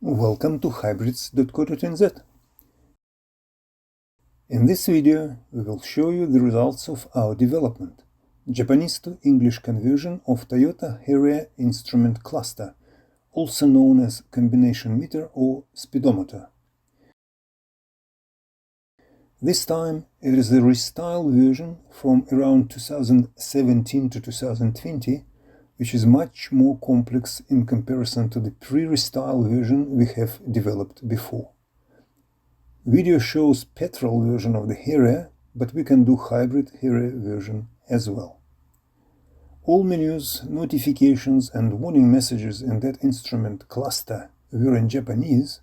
Welcome to hybrids.co.nz. In this video, we will show you the results of our development, Japanese to English conversion of Toyota Harrier instrument cluster, also known as combination meter or speedometer. This time, it is a restyled version from around 2017 to 2020, which is much more complex in comparison to the pre-restyle version we have developed before. Video shows petrol version of the Harrier, but we can do hybrid Harrier version as well. All menus, notifications and warning messages in that instrument cluster were in Japanese,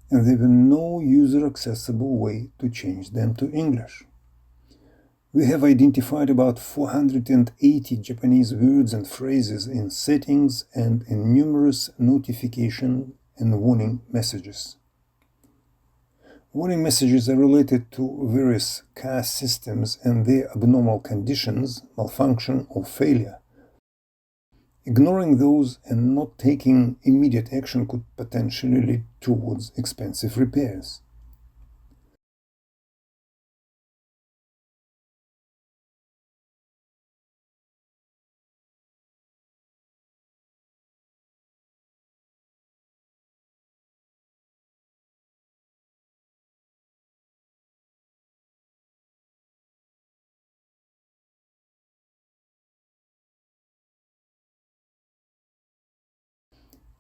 and there were no user-accessible way to change them to English. We have identified about 480 Japanese words and phrases in settings and in numerous notification and warning messages. Warning messages are related to various car systems and their abnormal conditions, malfunction or failure. Ignoring those and not taking immediate action could potentially lead towards expensive repairs.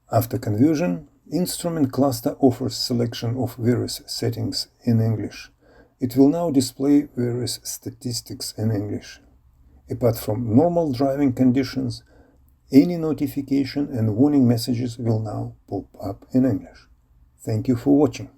After conversion, instrument cluster offers selection of various settings in English. It will now display various statistics in English. Apart from normal driving conditions, any notification and warning messages will now pop up in English. Thank you for watching.